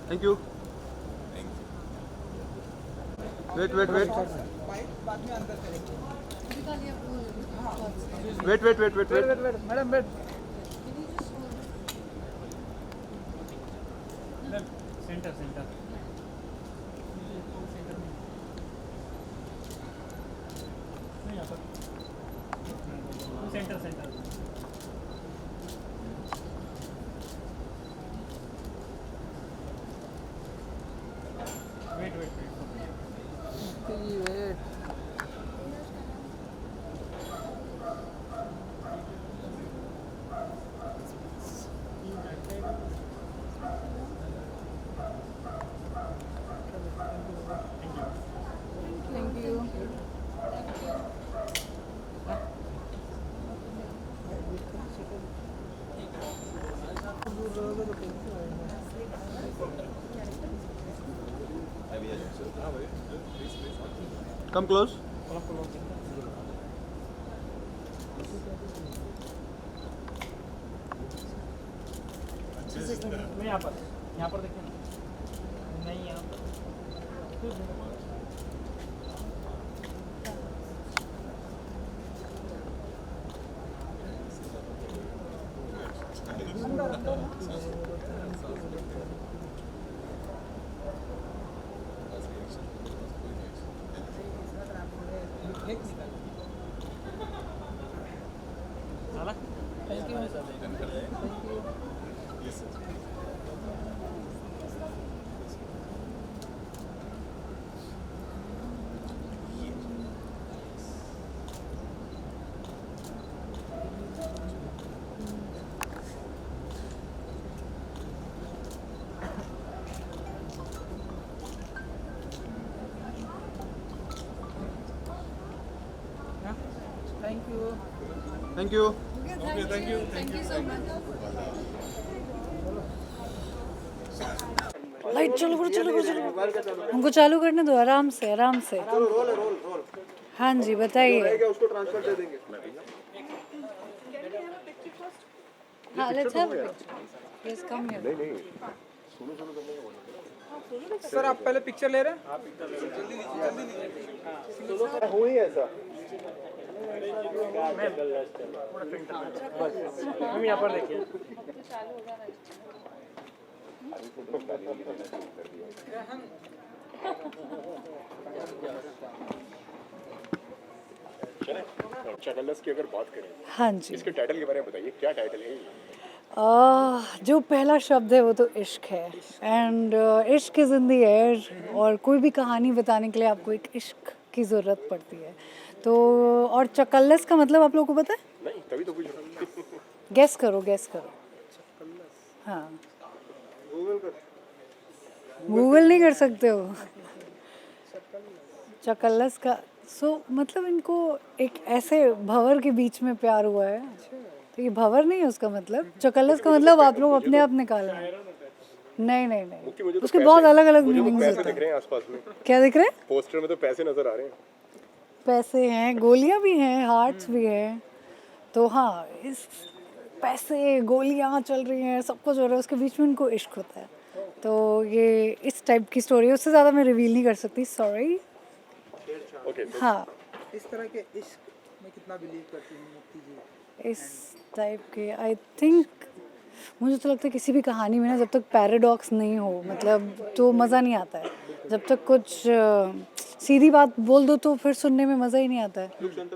Thank you. Wait wait wait wait wait wait wait wait madam wait. Center center यहाँ पर center center wait wait wait. Thank you. Come close. नहीं यहाँ पर देखिए ना नहीं यहाँ पर thank you. Thank you. Thank you so much. Light चलो करो चलो करो चलो हमको चालू करने दो आराम से आराम से। चलो रोल है रोल रोल। हाँ जी बताइए। रहेगा उसको ट्रांसफर दे देंगे। हाँ let's have a picture. Yes come here. नहीं नहीं सर आप पहले पिक्चर ले रहे हैं? हो ही ऐसा। मैम यहाँ पर देखिए चैनल्स की अगर बात करें हाँ जी इसके टाइटल के बारे में बताइए, क्या टाइटल है ये? जो पहला शब्द है वो तो इश्क है एंड इश्क इज़ इन द एयर। और कोई भी कहानी बताने के लिए आपको एक इश्क की ज़रूरत पड़ती है। तो और चकल्लस का मतलब आप लोगों को पता है? नहीं तभी तो पूछ रहा हूँ। गेस करो गेस करो। हाँ गूगल नहीं कर सकते हो। चकल्लस का मतलब इनको एक ऐसे भंवर के बीच में प्यार हुआ है। तो ये भंवर नहीं है उसका मतलब। चकल्लस का मतलब आप लोग अपने आप निकालना। नहीं नहीं नहीं मुझे तो उसके बहुत अलग अलग मुझे तो मीनिंग्स पैसे होते दिख रहे हैं। हैं आसपास में, क्या दिख रहे हैं? पोस्टर में तो पैसे नजर आ रहे हैं। पैसे हैं, गोलियां भी हैं, हार्ट्स भी हैं। तो हाँ इस पैसे गोलियां चल रही हैं, सब कुछ हो रहा है, उसके बीच में उनको इश्क होता है। तो ये इस टाइप की स्टोरी है। उससे ज़्यादा मैं रिवील नहीं कर सकती, सॉरी। ओके हाँ इस तरह के इश्क में कितना बिलीव करती हैं मुक्ति जी? इस टाइप के आई थिंक मुझे तो लगता है किसी भी कहानी में ना जब तक पैराडॉक्स नहीं हो मतलब तो मज़ा नहीं आता है। जब तक कुछ सीधी बात बोल दो तो फिर सुनने में मज़ा ही नहीं आता है।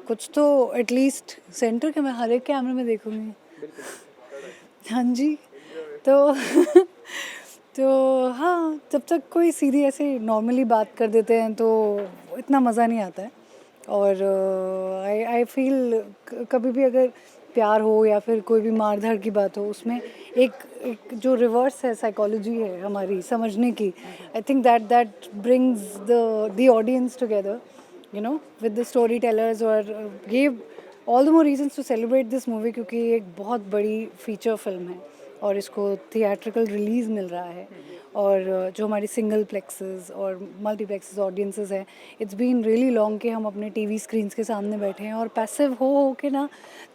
कुछ तो एटलीस्ट सेंटर के मैं हर एक कैमरे में देखूंगी। हाँ जी तो तो हाँ जब तक कोई सीधी ऐसे नॉर्मली बात कर देते हैं तो इतना मज़ा नहीं आता है। और आई फील कभी भी अगर प्यार हो या फिर कोई भी मार-धाड़ की बात हो उसमें एक जो रिवर्स है साइकोलॉजी है हमारी समझने की। I think that brings the audience together you know with the storytellers और give all the more reasons to celebrate this movie क्योंकि ये एक बहुत बड़ी फीचर फिल्म है और इसको थिएट्रिकल रिलीज़ मिल रहा है, और जो हमारी सिंगल प्लेक्सेस और मल्टीप्लेक्सेस ऑडियंसेस हैं, इट्स बीन रियली लॉन्ग कि हम अपने टीवी स्क्रीन्स के सामने बैठे हैं और पैसिव हो के ना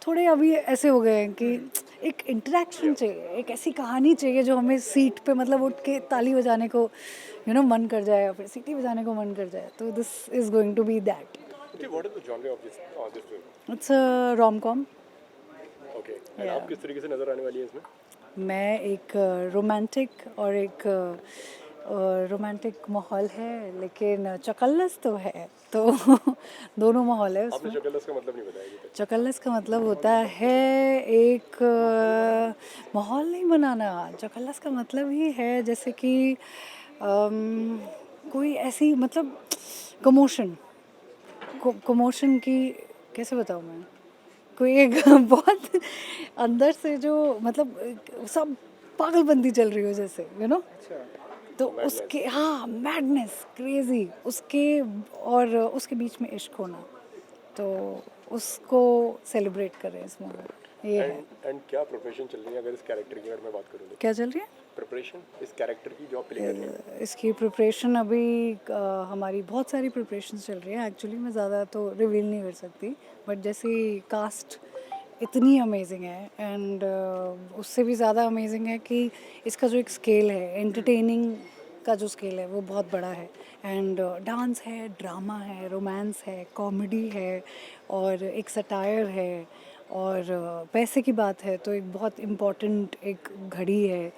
थोड़े अभी ऐसे हो गए हैं कि एक इंटरेक्शन चाहिए, एक ऐसी कहानी चाहिए जो हमें सीट पे मतलब उठ के ताली बजाने को मन कर जाए, या फिर सीटी बजाने को मन कर जाए. तो this is going to be that. Okay, what is the genre of this film? It's a romcom. Okay, and आप किस तरीके से नजर आने वाली है इसमें? मैं एक रोमांटिक और एक रोमांटिक माहौल है, लेकिन चकल्लस तो है, तो दोनों माहौल है आपने उसमें. चकल्लस का मतलब नहीं बताया अभी तक. चकल्लस का मतलब होता है एक माहौल नहीं बनाना. चकल्लस का मतलब ही है जैसे कि कोई ऐसी मतलब कमोशन की, कैसे बताऊँ मैं, कोई एक बहुत अंदर से जो मतलब सब पागलपंती चल रही हो जैसे अच्छा. तो उसके, हाँ, मैडनेस, क्रेजी, उसके और उसके बीच में इश्क होना, तो उसको सेलिब्रेट करें इस मूवी में. ये है. एंड क्या प्रिपरेशन चल रही है अगर इस कैरेक्टर की अगर मैं बात करूँ तो? क्या चल रही है प्रिपरेशन इस कैरेक्टर की जो आप प्ले कर रही हैं. इसकी प्रिपरेशन अभी हमारी बहुत सारी प्रिपरेशन चल रही है. एक्चुअली मैं ज़्यादा तो रिवील नहीं कर सकती, बट जैसे कास्ट इतनी अमेजिंग है, एंड उससे भी ज़्यादा अमेजिंग है कि इसका जो एक स्केल है, एंटरटेनिंग का जो स्केल है वो बहुत बड़ा है. एंड डांस है, ड्रामा है, रोमांस है, कॉमेडी है, और एक सटायर है, और पैसे की बात है तो एक बहुत इम्पॉर्टेंट एक घड़ी है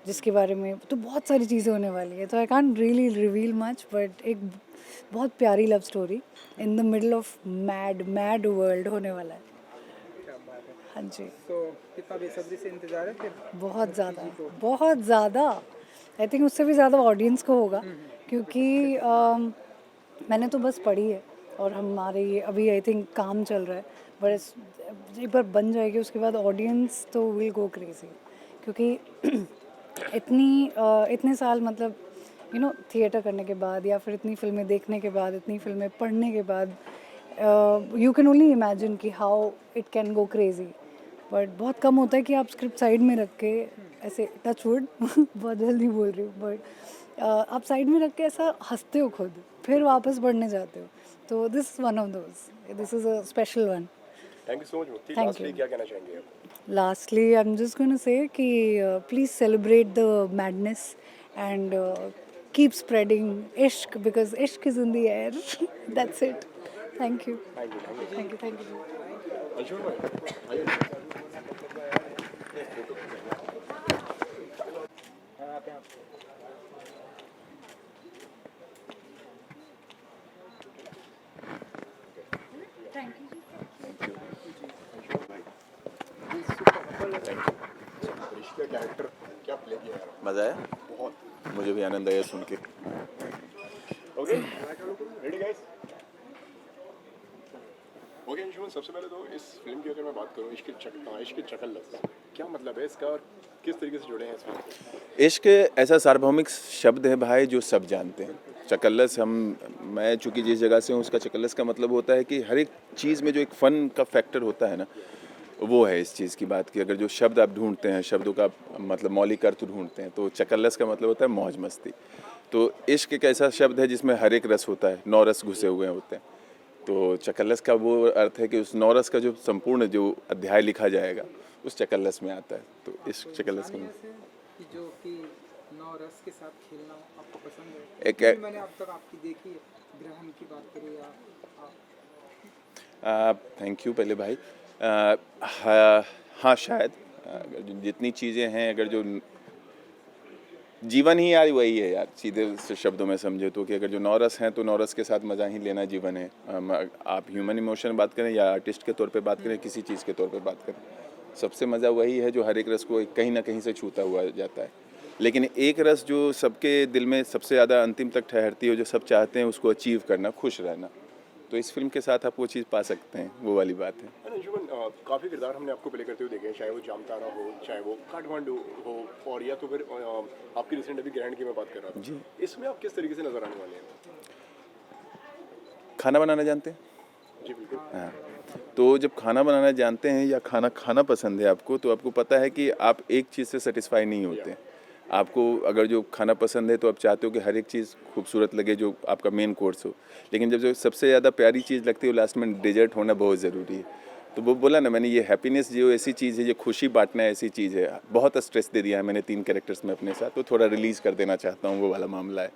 जिसके बारे में, तो बहुत सारी चीज़ें होने वाली है. तो I can't really reveal much, but एक बहुत प्यारी love story in the middle of mad world होने वाला है. क्या बात है. हाँ जी, तो कितना बेसब्री से इंतजार है फिर? बहुत ज़्यादा. आई थिंक उससे भी ज़्यादा ऑडियंस को होगा, क्योंकि मैंने तो बस पढ़ी है और हमारे अभी आई थिंक काम चल रहा है, बट एक बार बन जाएगी उसके बाद ऑडियंस तो विल गो क्रेजी, क्योंकि इतने साल मतलब थिएटर करने के बाद, या फिर इतनी फिल्में देखने के बाद, इतनी फिल्में पढ़ने के बाद, यू कैन ओनली इमेजिन कि how it can go crazy. But बहुत कम होता है कि आप स्क्रिप्ट साइड में रख के ऐसे, टच वुड बहुत जल्दी बोल रही हूँ, बट आप साइड में रख के ऐसा हंसते हो खुद, फिर वापस पढ़ने जाते हो. तो this is one of those. This is a special one. Thank you so much मुक्ति. Thank lastly you. क्या कहना चाहेंगे आप? Lastly, I'm just going to say कि please celebrate the madness and keep spreading ishq, because ishq is in the air. That's it. Thank you. Thank you. Anshul भाई आइए. हाँ, आते हैं आप. ऋषि का कैरेक्टर क्या प्ले किया यार? मज़ा आया, बहुत. मुझे भी आनंद आया सुन के. Okay ready guys. Okay Anshuman, सबसे पहले तो इस फिल्म की अगर मैं बात करूँ, इश्क चकल्लस, क्या मतलब है इसका और किस तरीके से जुड़े हैं इस फिल्म से? इश्क ऐसा सार्वभौमिक शब्द है भाई जो सब जानते हैं. चकल्लस, मैं चूँकि जिस जगह से हूँ उसका चकल्लस का मतलब होता है कि हर एक चीज़ में जो एक फ़न का फैक्टर होता है ना, वो है इस चीज़ की बात की. अगर जो शब्द आप ढूंढते हैं, शब्दों का मतलब मौलिक अर्थ ढूंढते हैं, तो चकल्लस का मतलब होता है मौज मस्ती. तो इश्क एक ऐसा शब्द है जिसमें हर एक रस होता है, 9 रस घुसे हुए होते हैं. तो चकल्लस का वो अर्थ है कि उस 9 रस का जो संपूर्ण जो अध्याय लिखा जाएगा उस चकल्लस में आता है. तो इश्क चकल्लस का कि जो कि 9 रस के साथ खेलना आपको पसंद है. एक जितनी मैंने अब तक आपकी देखी है, ग्रहण की बात करें या आप. थैंक यू पहले भाई. हाँ शायद अगर जितनी चीज़ें हैं, अगर जो जीवन ही यार वही है यार, सीधे से शब्दों में समझे तो, कि अगर जो 9 रस हैं तो 9 रस के साथ मज़ा ही लेना जीवन है. आप ह्यूमन इमोशन बात करें या आर्टिस्ट के तौर पे बात करें, किसी चीज़ के तौर पे बात करें, सबसे मज़ा वही है जो हर एक रस को कहीं ना कहीं से छूता हुआ जाता है. लेकिन एक रस जो सबके दिल में सबसे ज़्यादा अंतिम तक ठहरती है, जो सब चाहते हैं उसको अचीव करना, खुश रहना, तो इस फिल्म के साथ आप वो चीज़ पा सकते हैं, वो वाली बात है. अंशुमन, काफ़ी किरदार हमने आपको प्ले करते हुए देखे हैं, चाहे वो जामतारा हो, चाहे वो काठमांडू हो, और या तो फिर आपकी रिसेंट अभी ग्रहण की मैं बात कर रहा था जी. इसमें आप किस तरीके से नजर आने वाले हैं? खाना बनाना जानते हैं? जी बिल्कुल। हाँ, तो जब खाना बनाना जानते हैं या खाना खाना पसंद है आपको, तो आपको पता है कि आप एक चीज़ से सेटिस्फाई नहीं होते। आपको अगर जो खाना पसंद है तो आप चाहते हो कि हर एक चीज़ खूबसूरत लगे जो आपका मेन कोर्स हो, लेकिन जब जो सबसे ज़्यादा प्यारी चीज़ लगती है वो लास्ट में डेजर्ट होना बहुत ज़रूरी है। तो वो बोला ना मैंने, ये हैप्पीनेस जो ऐसी चीज़ है, ये खुशी बांटना ऐसी चीज़ है। बहुत स्ट्रेस दे दिया है मैंने 3 कैरेक्टर्स में अपने साथ, तो थोड़ा रिलीज़ कर देना चाहता हूँ, वो वाला मामला है।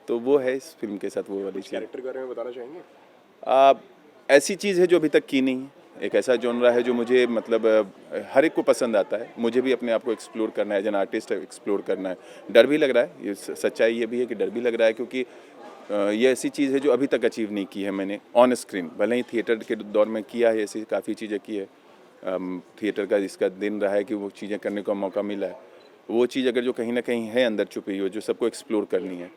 तो वो है इस फिल्म के साथ वो वाली चीज़। कैरेक्टर के बारे में बताना चाहेंगे? ऐसी चीज़ है जो अभी तक की नहीं है। एक ऐसा जॉनरा है जो मुझे मतलब हर एक को पसंद आता है। मुझे भी अपने आप को एक्सप्लोर करना है, एज एन आर्टिस्ट एक्सप्लोर करना है। डर भी लग रहा है, ये सच्चाई ये भी है कि डर भी लग रहा है, क्योंकि ये ऐसी चीज़ है जो अभी तक अचीव नहीं की है मैंने ऑन स्क्रीन। भले ही थिएटर के दौर में किया है, ऐसी काफ़ी चीज़ें की है। थिएटर का इसका दिन रहा है कि वो चीज़ें करने का मौका मिला है। वो चीज़ अगर जो कहीं ना कहीं है अंदर छुपी हो, जो सबको एक्सप्लोर करनी है,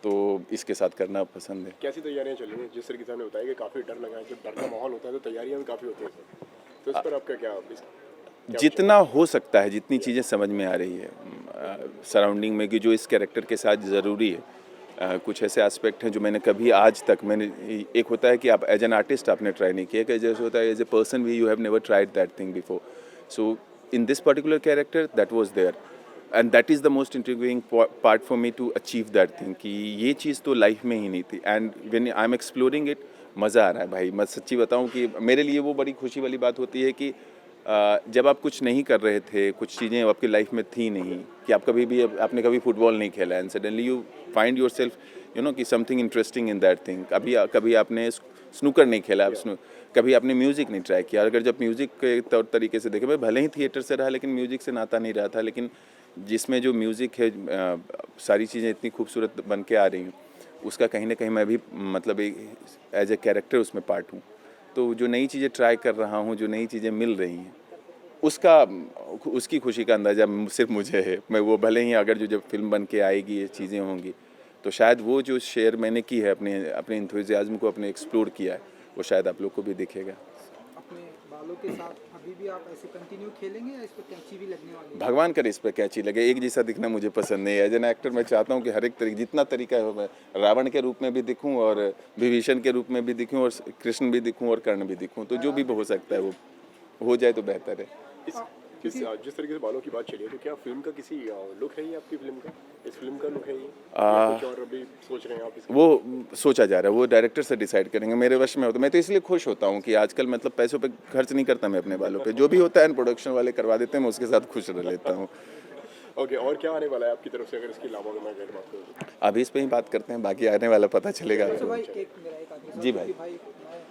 तो इसके साथ करना पसंद है। कैसी तैयारियां चल रही हैं? जिस तरीके से आपने बताया कि काफ़ी डर लगा है, जब डर का माहौल होता है तो तैयारियां भी काफ़ी होती हैं, तो इस पर आपका क्या जितना हो सकता है, जितनी चीज़ें समझ में आ रही है सराउंडिंग में कि जो इस कैरेक्टर के साथ ज़रूरी है, कुछ ऐसे एस्पेक्ट हैं जो मैंने कभी आज तक एक होता है कि आप एज एन आर्टिस्ट आपने ट्राई नहीं किया, कि जैसे होता है as a person we you have never tried that thing before. So in this particular character that was there, and that is the most intriguing part for me to achieve that thing, कि ये चीज़ तो life में ही नहीं थी। And when I am exploring it, मज़ा आ रहा है भाई। मैं सच्ची बताऊं कि मेरे लिए वो बड़ी खुशी वाली बात होती है कि जब आप कुछ नहीं कर रहे थे, कुछ चीज़ें आपकी लाइफ में थी नहीं, कि आप आपने कभी फुटबॉल नहीं खेला, and suddenly you find yourself you know कि something interesting in that thing. कभी आपने स्नूकर नहीं खेला, कभी आपने म्यूज़िक नहीं ट्राई किया। अगर जब म्यूज़िक के तौर तरीके से देखें, मैं भले ही थिएटर से रहा लेकिन म्यूज़िक से नाता नहीं रहा था, लेकिन जिसमें जो म्यूज़िक है, सारी चीज़ें इतनी खूबसूरत बन के आ रही हैं, उसका कहीं ना कहीं मैं भी मतलब एज ए कैरेक्टर उसमें पार्ट हूँ। तो जो नई चीज़ें ट्राई कर रहा हूँ, जो नई चीज़ें मिल रही हैं, उसकी खुशी का अंदाज़ा सिर्फ मुझे है। मैं वो भले ही अगर जब फिल्म बन के आएगी, ये चीज़ें होंगी, तो शायद वो जो शेयर मैंने की है अपने इंथुजियाज्म को अपने एक्सप्लोर किया है, वो शायद आप लोग को भी दिखेगा। अपने बालों के साथ अभी भी आप ऐसे कंटिन्यू खेलेंगे या इस पर कैंची भी लगने वाली है? भगवान करे इस पर कैंची लगे। एक जैसा दिखना मुझे पसंद नहीं है। एज एन एक्टर मैं चाहता हूँ कि हर एक तरीके, जितना तरीका है, मैं रावण के रूप में भी दिखूँ और विभीषण के रूप में भी दिखूँ और कृष्ण भी दिखूँ और कर्ण भी दिखूँ। तो जो भी हो सकता है वो हो जाए तो बेहतर है। जिस तरीके से बालों की बात चली है, तो क्या फिल्म का किसी लुक है ये आपकी फिल्म का? इस फिल्म का लुक है ये, या कुछ और अभी सोच रहे हैं आप इसका? वो सोचा जा रहा है, वो डायरेक्टर से डिसाइड करेंगे, मेरे वश में होता है। मैं तो इसलिए खुश होता हूँ कि आजकल मतलब पैसों पे खर्च नहीं करता मैं अपने बालों पे। जो भी होता है प्रोडक्शन वाले करवा देते हैं, मैं उसके साथ खुश रह लेता हूँ। ओके, और क्या आने वाला है आपकी तरफ से, अगर इसके अलावा मैं अगर बात करूँ तो? अभी इस पे ही बात करते हैं, बाकी आने वाला पता चलेगा तो आपको। भाई एक मेरा एक आदमी जी भाई। कि भाई मैं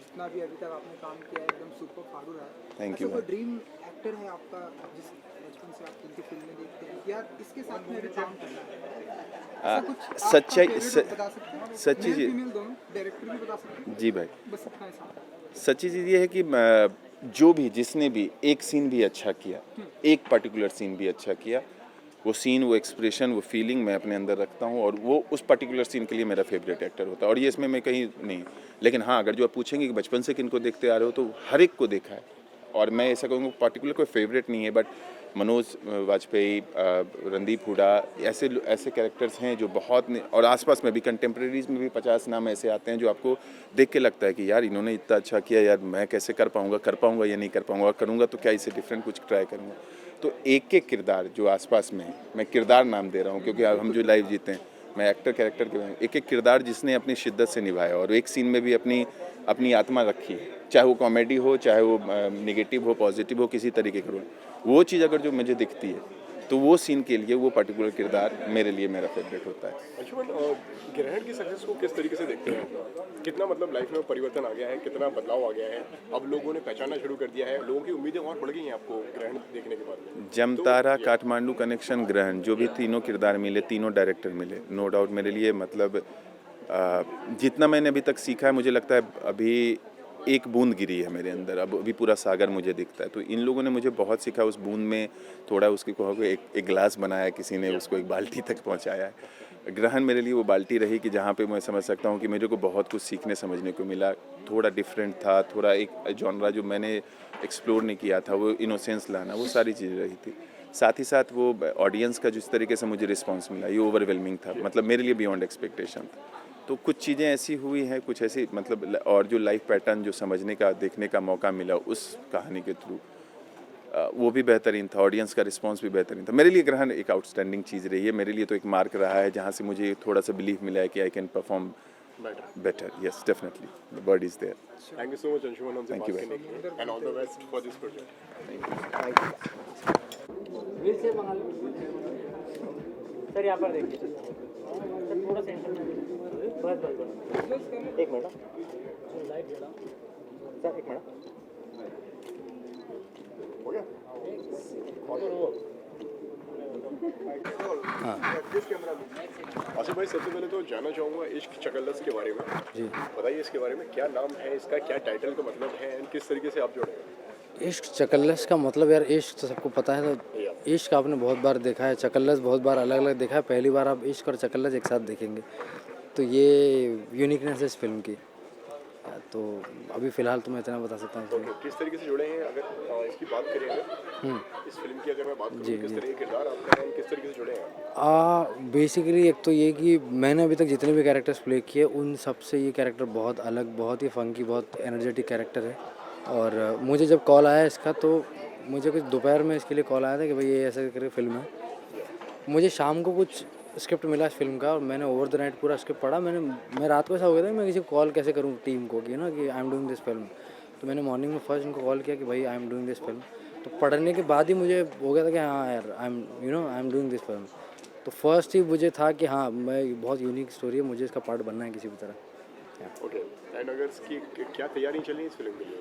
जितना भी अभी तक आपने काम किया है एकदम सुपर फाड़ू रहा है। Thank ऐसा you कोई भाई। ड्रीम एक्टर है आपका जिस बचपन से आप जिनकी फिल्में देखते हैं या इसके साथ में भी काम करना है? ऐसा कुछ आपका सच्चाई favorite बता सकते हैं? सच्ची Male, चीज़। female दोनों, डायरेक्टर भी बता सकते हैं? जी भाई, बस इतना ही साथ। सच्ची चीज़ ये है कि जो भी जिसने भी एक सीन भी अच्छा किया, एक पर्टिकुलर सीन भी अच्छा किया, वो सीन, वो एक्सप्रेशन, वो फीलिंग मैं अपने अंदर रखता हूँ और वो उस पर्टिकुलर सीन के लिए मेरा फेवरेट एक्टर होता है। और ये इसमें मैं कहीं नहीं, लेकिन हाँ, अगर जो आप पूछेंगे कि बचपन से किनको देखते आ रहे हो, तो हर एक को देखा है। और मैं ऐसा कहूँगा पर्टिकुलर कोई फेवरेट नहीं है, बट मनोज वाजपेयी, रणदीप हुडा, ऐसे कैरेक्टर्स हैं जो बहुत और आसपास में भी कंटेम्प्रेरीज में भी 50 नाम ऐसे आते हैं जो आपको देख के लगता है कि यार इन्होंने इतना अच्छा किया, यार मैं कैसे कर पाऊँगा या नहीं कर पाऊँगा, करूँगा तो क्या इससे डिफरेंट कुछ ट्राई करूँगा। तो एक एक किरदार जो आसपास में है, मैं किरदार नाम दे रहा हूँ क्योंकि हम जो लाइव जीते हैं, मैं एक्टर कैरेक्टर के एक एक किरदार जिसने अपनी शिद्दत से निभाया और एक सीन में भी अपनी आत्मा रखी, चाहे वो कॉमेडी हो, चाहे वो नेगेटिव हो, पॉजिटिव हो, किसी तरीके का हो, वो चीज़ अगर जो मुझे दिखती है तो वो सीन के लिए वो पर्टिकुलर किरदार मेरे लिए मेरा फेवरेट होता है। अंशुमन, ग्रहण की सक्सेस को किस तरीके से देखते हैं? कितना मतलब लाइफ में परिवर्तन आ गया है, कितना बदलाव आ गया है, अब लोगों ने पहचानना शुरू कर दिया है, लोगों की उम्मीदें और बढ़ गई हैं आपको ग्रहण देखने के बाद में? जमतारा, काठमांडू कनेक्शन, ग्रहण, जो भी तीनों किरदार मिले, तीनों डायरेक्टर मिले, नो डाउट मेरे लिए मतलब जितना मैंने अभी तक सीखा है, मुझे लगता है अभी एक बूंद गिरी है मेरे अंदर, अब अभी पूरा सागर मुझे दिखता है। तो इन लोगों ने मुझे बहुत सीखा, उस बूंद में थोड़ा उसके कहोगे एक गिलास बनाया, किसी ने उसको एक बाल्टी तक पहुंचाया है। ग्रहण मेरे लिए वो बाल्टी रही कि जहाँ पे मैं समझ सकता हूँ कि मेरे को बहुत कुछ सीखने समझने को मिला, थोड़ा डिफरेंट था, थोड़ा एक जॉनरा जो मैंने एक्सप्लोर नहीं किया था, वो इनोसेंस लाना, वो सारी चीज़ें रही थी। साथ ही साथ वो ऑडियंस का जिस तरीके से मुझे रिस्पांस मिला ये ओवरवेलमिंग था, मतलब मेरे लिए बियॉन्ड एक्सपेक्टेशन था। तो कुछ चीज़ें ऐसी हुई हैं, कुछ ऐसी मतलब, और जो लाइफ पैटर्न जो समझने का देखने का मौका मिला उस कहानी के थ्रू, वो भी बेहतरीन था, ऑडियंस का रिस्पांस भी बेहतरीन था। मेरे लिए ग्रहण एक आउटस्टैंडिंग चीज़ रही है, मेरे लिए तो एक मार्क रहा है जहाँ से मुझे थोड़ा सा बिलीव मिला है कि I can perform better. Yes, definitely. The word is there. Thank you so much, Anshuman, हमसे Thank बात you करने के लिए, and all the best for this project. Sir यहाँ पर देखिए सर, थोड़ा सेंटर में बस एक मिनट सर, एक मिनट हो गया? आसिफ भाई, सबसे पहले तो जानना चाहूँगा इश्क चकल्लस के बारे में। जी बताइए इसके बारे में, क्या नाम है इसका, क्या टाइटल का मतलब है, एंड किस तरीके से आप जुड़े हैं? इश्क चकल्लस का मतलब यार, इश्क तो सबको पता है, तो इश्क आपने बहुत बार देखा है, चकल्लस बहुत बार अलग अलग देखा है, पहली बार आप इश्क और चकल्लस एक साथ देखेंगे, तो ये यूनिकनेस है इस फिल्म की। तो अभी फ़िलहाल तो मैं इतना बता सकता हूँ। Okay, किस तरीके से जुड़े हैं, अगर इसकी बात करें, अगर इस फिल्म की अगर मैं बात करूँ, किस तरह के किरदार आपका है, किस तरीके से जुड़े हैं? बेसिकली एक तो ये कि मैंने अभी तक जितने भी कैरेक्टर्स प्ले किए उन सब से ये कैरेक्टर बहुत अलग, बहुत ही फंकी, बहुत एनर्जेटिक कैरेक्टर है। और मुझे जब कॉल आया इसका, तो मुझे कुछ दोपहर में इसके लिए कॉल आया था कि भाई ये ऐसा करके फिल्म है। मुझे शाम को कुछ स्क्रिप्ट मिला इस फिल्म का, और मैंने ओवर द नाइट पूरा स्क्रिप्ट पढ़ा। मैं रात को ऐसा हो गया था कि मैं किसी को कॉल कैसे करूँ टीम को, कि ना कि I am doing this film. तो मैंने मॉर्निंग में फर्स्ट उनको कॉल किया कि भाई I am doing this film. तो पढ़ने के बाद ही मुझे हो गया था कि हाँ यार, I am doing this film. तो फर्स्ट ही मुझे था कि हाँ, मैं बहुत यूनिक स्टोरी है, मुझे इसका पार्ट बनना है किसी भी तरह। ओके, एंड अगर इसकी क्या तैयारी चली इस फिल्म के लिए?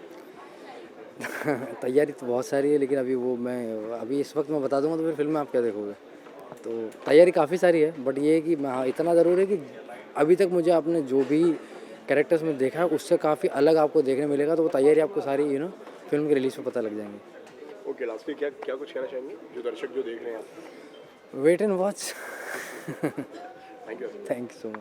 तैयारी तो बहुत सारी है, लेकिन अभी इस वक्त मैं बता दूंगा तो फिर फिल्म में आप क्या देखोगे। तो तैयारी काफ़ी सारी है, बट ये है कि हाँ, इतना ज़रूर है कि अभी तक मुझे आपने जो भी कैरेक्टर्स में देखा है उससे काफ़ी अलग आपको देखने मिलेगा। तो वो तैयारी आपको सारी फिल्म के रिलीज़ पे पता लग जाएंगी। ओके, लास्ट में क्या कुछ कहना चाहेंगे जो दर्शक जो देख रहे हैं आप? Wait and watch. Thank you so much.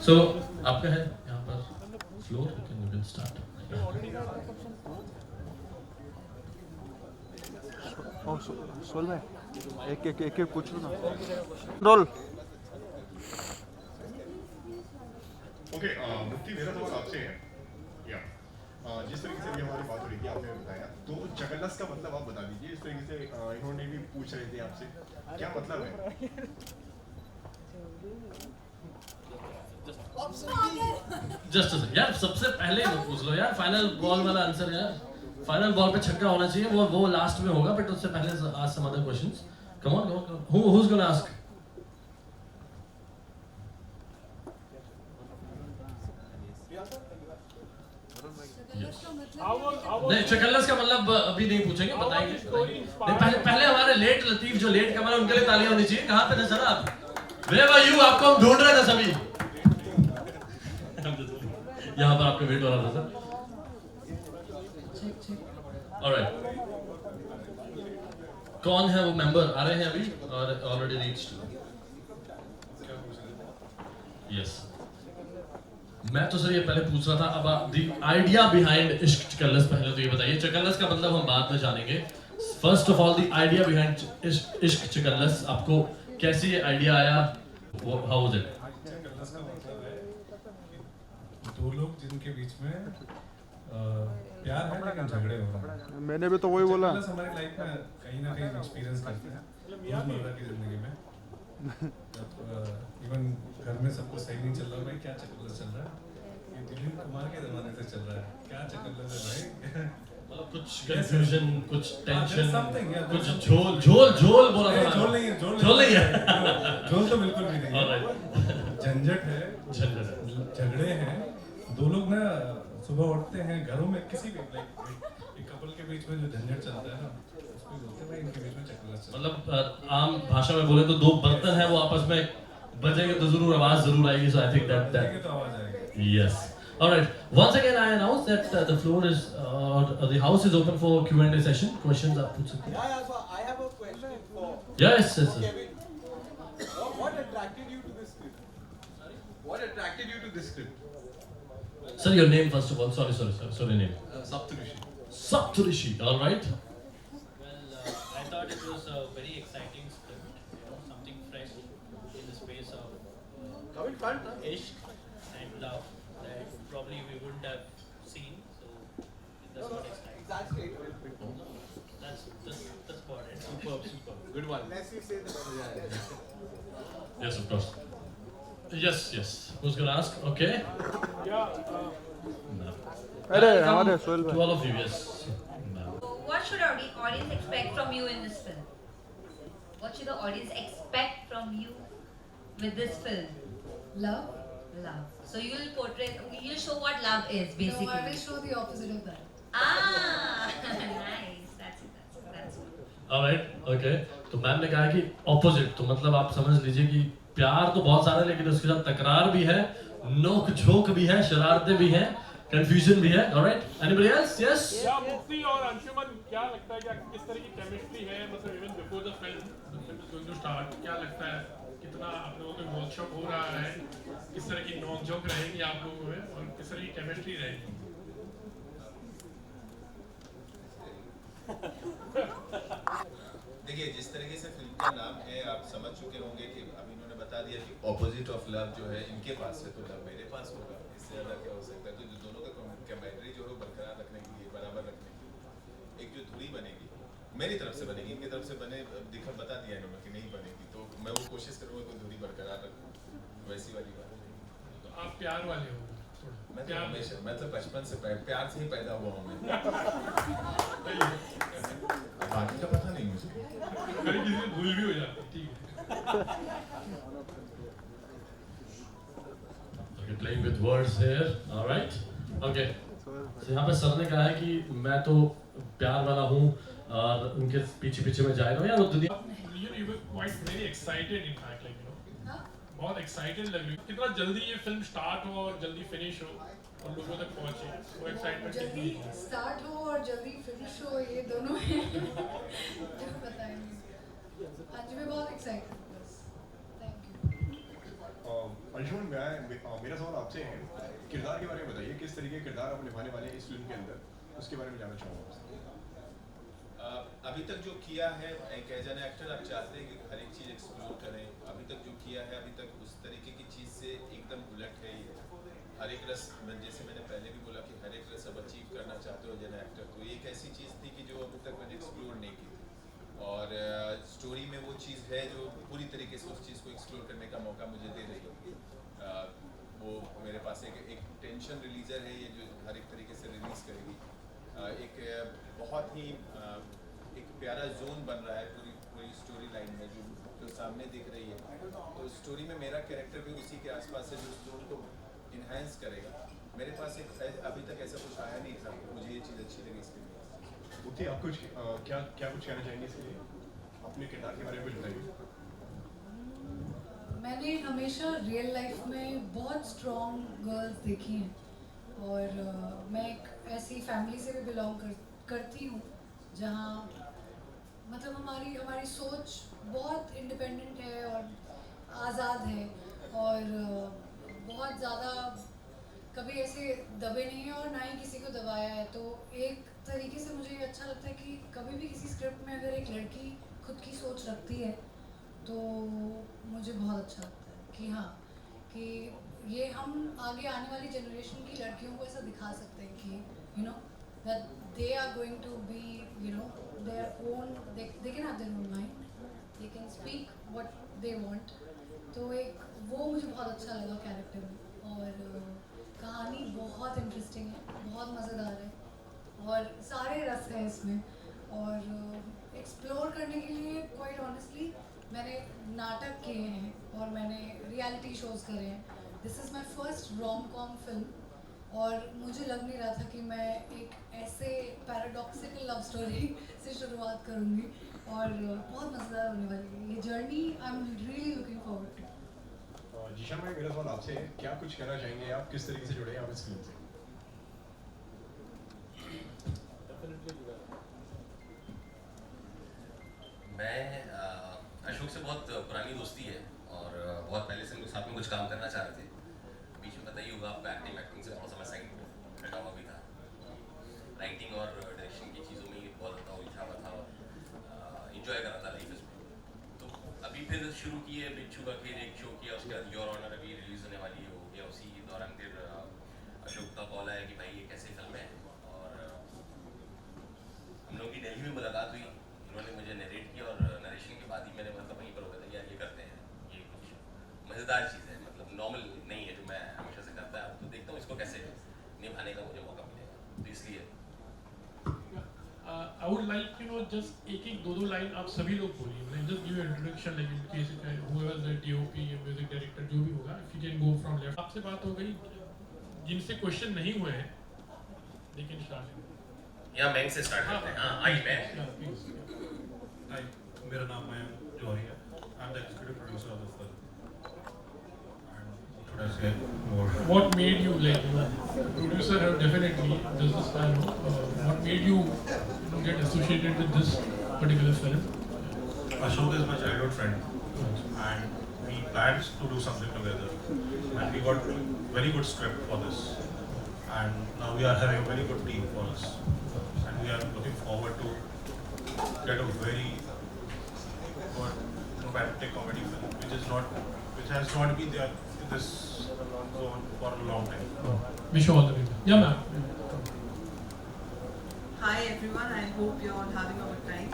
So आपका है यहाँ पर फ्लोर, you can start. सोल भाई, एक पूछ लो ना। रोल। ओके, मुफ्ती, मेरा सवाल आपसे है। या जिस तरीके से भी हमारी बात हो रही थी, आपने बताया, तो चकल्लस का मतलब आप बता दीजिए। इस तरीके से इन्होंने भी पूछ रहे थे आपसे, क्या मतलब है? जस्ट यार, सबसे पहले पूछ लो यार, फाइनल बॉल वाला आंसर यार। फाइनल बॉल पे छक्का होना चाहिए, वो लास्ट में होगा, बट उससे पहले ask some other questions. Come on, who is gonna ask? नहीं चकल्लस का मतलब अभी नहीं पूछेंगे, बताएंगे नहीं, पहले हमारे लेट लतीफ जो लेट कमर उनके लिए तालियां होनी चाहिए। कहाँ पे थे सर आप? Where were you? आपको हम ढूंढ रहे थे सभी। यहाँ पर आपका वेट हो रहा था सर। Alright. कौन है वो मेंबर? आ रहे हैं अभी और ऑलरेडी रीच्ड? यस। मैं तो सर ये पहले पूछ रहा था, अब द आइडिया बिहाइंड इश्क चकल्लस पहले तो ये बताइए। चकल्लस का मतलब हम बाद में जानेंगे। First of all the idea behind इश्क चकल्लस, आपको कैसे ये आइडिया आया? How was it? चकल्लस का मतलब है दो लोग जिनके बीच में प्यार है लेकिन झगड़े हो रहे हैं। मैंने भी तो वही बोला। चकल्लस हमारी लाइफ में कहीं ना कहीं एक्सपीरियंस करते हैं रोजमर्रा की जिंदगी में। इवन घर में सबको सही नहीं चल रहा, भाई क्या चकल्लस चल रहा है? ये दिलीप कुमार के जमाने से चल रहा है, क्या चकल्लस है भाई? मतलब कुछ कंफ्यूजन, कुछ टेंशन, something, yeah, कुछ there's झोल बोला था। झोल नहीं है, झोल नहीं है। झोल तो बिल्कुल भी नहीं है। Alright. झंझट है, झंझट। झगड़े हैं। दो लोग ना सुबह उठते हैं घरों में, किसी भी एक कपल के बीच में जो झंझट चलता है ना, उसको बोलते हैं भाई इनके बीच में चकल्लस चल रहा है। मतलब आम भाषा में बोले तो दो बर्तन हैं, वो आपस में बजेंगे तो जरूर आवाज जरूर आएगी। सो आई थिंक बजेंगे तो आवाज आएगी। yes. All right. Once again, I announce that the floor is, the house is open for Q&A session. Questions आप पूछ सकते हैं। Yeah, so I have a question for Yes, yes, sir. Kevin. What attracted you to this script? What attracted you to this script? Sir, your name first of all. Sorry, name. Saptarishi. Saptarishi. All right. Well, I thought it was a very exciting script, something fresh in the space of Come in front. ishq and love that probably we wouldn't have seen. So that's what exciting. Exact statement. That's about it. Superb. Good one. Unless you say that. Yes, of course. Yes. Who's gonna ask? Okay. अरे Welcome हमारे Sohail to भाई। all of you. Yes. What should audience expect from you in this film? What should the audience expect from you with this film? Love? Love. So you'll show what love is basically. No, I will show the opposite of that. Nice. That's it. Alright, okay. तो ma'am ने कहा कि opposite, तो मतलब आप समझ लीजिए कि प्यार तो बहुत सारा है लेकिन उसके साथ तकरार भी है, नोक झोंक भी है, शरारतें भी हैं, कंफ्यूजन भी है। Alright, anybody else? Yes. या मुक्ति और अंशुमन क्या लगता है कि किस तरह की केमिस्ट्री है, मतलब even before the film is going to start, क्या लगता है कितना आप लोगों का वर्कशॉप हो रहा है, किस तरह की नोक झोंक रहेगी आप लोगों में और किस तरह की केमिस्ट्री रहेगी? देखिए जिस तरीके से फिल्म का नाम है आप समझ चुके होंगे कि अभी इन्होंने बता दिया कि ऑपोजिट ऑफ लव जो है इनके पास है तो लव मेरे पास होगा, इससे ज़्यादा क्या हो सकता है? तो दोनों का कैमेस्ट्री जो है बरकरार रखने के लिए, बराबर रखने के लिए एक जो धुरी बनेगी मेरी तरफ से बनेगी, इनकी तरफ से बने बता दिया इन्होंने कि नहीं बनेगी, तो मैं वो कोशिश करूँगा कि धुरी बरकरार रखूँ, वैसी वाली बात है। तो आप प्यार वाले हो? मैं तो बचपन से प्यार से ही पैदा हुआ हूँ मैं। बाकी का पता नहीं मुझे, कभी किसी से भूल भी हो जाती है। ठीक है। Okay, playing with words here. All right. Okay. So यहाँ पे सर ने कहा है कि मैं तो प्यार वाला हूँ और उनके पीछे मैं जा रहा हूँ यार वो दुनिया। You were quite very excited in fact, like बहुत एक्साइटेड लग रही हो। कितना जल्दी ये फिल्म स्टार्ट हो और जल्दी फिनिश हो और लोगों तक पहुंचे, वो एक्साइटमेंट जल्दी स्टार्ट हो और जल्दी फिनिश हो, ये दोनों है जो बताएंगे। आज मैं बहुत एक्साइटेड हूँ बस। Thank you. अंशुमन मेरा सवाल आपसे है, किरदार के बारे में बताइए, किस तरीके के किरदार आप निभाने वाले हैं इस फिल्म के अंदर, उसके बारे में जानना चाहूँगा आपसे। अभी तक जो किया है एक एज एन एक्टर आप चाहते हैं कि हर एक चीज़ एक्सप्लोर करें, अभी तक जो किया है अभी तक उस तरीके की चीज़ से एकदम उलट है ये। हर एक रस, जैसे मैंने पहले भी बोला कि हर एक रस अब अचीव करना चाहते हो एज एन एक्टर, तो एक ऐसी चीज़ थी कि जो अभी तक मैंने एक्सप्लोर नहीं की और स्टोरी में वो चीज़ है जो पूरी तरीके से उस चीज़ को एक्सप्लोर करने का मौका मुझे दे रही है। वो मेरे पास एक टेंशन रिलीज़र है ये जो हर एक तरीके से रिलीज़ करेगी, एक बहुत ही एक प्यारा जोन बन रहा है पूरी स्टोरी लाइन में जो सामने दिख रही है। तो स्टोरी में मेरा कैरेक्टर भी उसी के आसपास है जो उस जोन को इन्हेंस करेगा। मेरे पास अभी तक ऐसा कुछ आया नहीं था, मुझे ये चीज़ अच्छी लगी इसके लिए। मुफ्ती आप कुछ क्या कुछ कहना चाहेंगे इसके लिए, अपने किरदार के बारे में कुछ बताइए। मैंने हमेशा रियल लाइफ में बहुत स्ट्रॉन्ग गर्ल्स देखी हैं और मैं एक ऐसी फैमिली से भी बिलोंग करती हूँ जहाँ मतलब हमारी सोच बहुत इंडिपेंडेंट है और आज़ाद है और बहुत ज़्यादा कभी ऐसे दबे नहीं है और ना ही किसी को दबाया है। तो एक तरीके से मुझे ये अच्छा लगता है कि कभी भी किसी स्क्रिप्ट में अगर एक लड़की खुद की सोच रखती है तो मुझे बहुत अच्छा लगता है कि हाँ कि ये हम आगे आने वाली जनरेशन की लड़कियों को ऐसा दिखा सकते हैं कि you know that they are going to be you know their own, they can have their own mind, they can speak what they want. तो एक वो मुझे बहुत अच्छा लगा कैरेक्टर में और कहानी बहुत इंटरेस्टिंग है, बहुत मज़ेदार है और सारे रस हैं इसमें और एक्सप्लोर करने के लिए क्वाइट ऑनेस्टली मैंने नाटक किए हैं और मैंने रियलिटी शोज़ करे हैं। This is my first rom-com film और मुझे लग नहीं रहा था कि मैं एक ऐसे पैराडॉक्सिकल लव स्टोरी से शुरुआत करूँगी और बहुत मज़ेदार होने वाली है ये journey. I am really looking forward to. Zeeshan भाई मेरा सवाल आपसे है, क्या कुछ कहना चाहेंगे आप, किस तरीके से जुड़े हैं आप इस फिल्म से? मैं अशोक से बहुत पुरानी दोस्ती है और बहुत पहले से हम लोग साथ में कुछ काम करना चाह रहे थे। बीच में बताइए होगा आपका एक्टिंग से थोड़ा सा मैं साइड हटा हुआ भी था, राइटिंग और डायरेक्शन की चीज़ों में बहुत ज़्यादा उलझा हुआ था और इन्जॉय कर रहा था लाइफ इसमें। तो अभी फिर शुरू किए बिच्छू का खेल एक शो किया, उसके बाद योर ऑनर अभी रिलीज होने वाली हो गया। उसी दौरान फिर अशोक का कॉल आया कि भाई ये कैसे फिल्म है और हम लोग की दिल्ली में मुलाकात हुई। उन्होंने मुझे नरेट किया और नरेशन के बाद ही मैंने मतलब वहीं पर हो गया था यार ये करते हैं, ये कुछ मज़ेदार चीज़ है, मतलब नॉर्मल नहीं है जो मैं हमेशा से करता है। तो देखता हूँ इसको कैसे निभाने का मुझे मौका मिलेगा, तो इसलिए I would like just एक दो लाइन आप सभी लोग बोलिए, like just give introduction like in case whoever the DOP या म्यूजिक डायरेक्टर जो भी होगा, if you can go from left। आपसे बात हो गई, जिनसे क्वेश्चन नहीं हुए हैं लेकिन स्टार्ट या मैं से स्टार्ट करते हैं। हाँ आई मैं हाय, मेरा नाम मयंक जौहरी है। I am the executive producer of the film and थोड़ा से मोर what made you like producer have definitely does this what made you get associated with this particular film? Ashok is my childhood friend and we planned to do something together and we got very good script for this and now we are having a very good team for us and we are looking forward to get a very good romantic comedy film which has not been there in this zone for a long time. Wish you all the best. Yeah ma'am. Hi everyone, I hope you're all having a good time.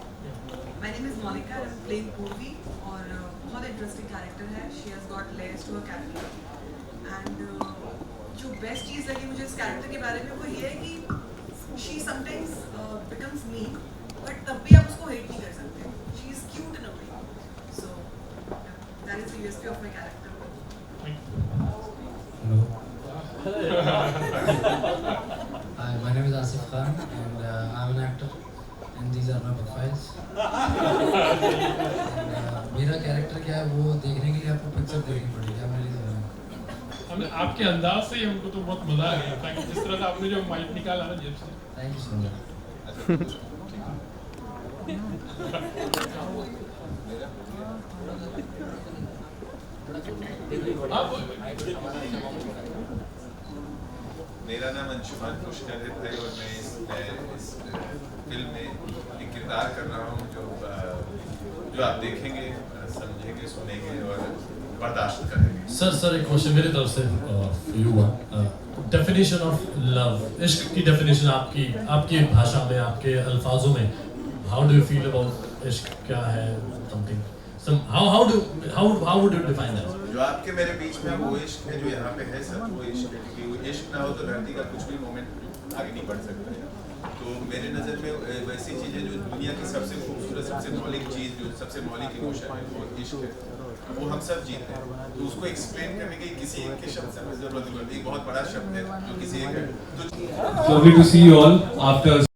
My name is Monica and I'm playing Purvi और बहुत interesting character है। She has got layers to her character and जो best चीज़ लगी मुझे इस character के बारे में वो ये है कि she sometimes becomes mean but तब भी आप उसको hate नहीं कर सकते। She is cute in a way, so that is the USP of my character. Hi, my name is Asif Khan and I'm an actor and these are my profiles. मेरा character क्या है वो देखने के लिए आपको पिक्चर देखनी पड़ेगी। हमारे लिए हमें आपके अंदाज से ही हमको तो बहुत मजा आ गया था कि जिस तरह से आपने जो माइक निकाला ना जेब से। Thank you so much. मेरा नाम अंशुमान पुष्कर है और मैं इस फिल्म में एक किरदार कर रहा हूँ जो आप देखेंगे, समझेंगे, सुनेंगे और बर्दाश्त करेंगे। सर एक क्वेश्चन मेरी तरफ से यू डेफिनेशन ऑफ लव, इश्क की डेफिनेशन आपकी भाषा में, आपके अल्फाजों में, how do you feel about इश्क, क्या है something, how would you define that? जो आपके मेरे बीच में वो इश्क है जो यहाँ पे है सर, वो इश्क है, क्योंकि वो इश्क ना हो तो धरती का कुछ भी मोमेंट आगे नहीं बढ़ सकता है। तो मेरे नज़र में वैसी चीज़ें जो दुनिया की सबसे खूबसूरत, सबसे मौलिक चीज़, जो सबसे मौलिक इमोशन है वो इश्क है। वो हम सब जीते हैं, तो उसको एक्सप्लेन करने के किसी एक के शब्द से हमें जरूरत नहीं पड़ती, एक बहुत बड़ा शब्द है जो किसी एक So lovely to see you all after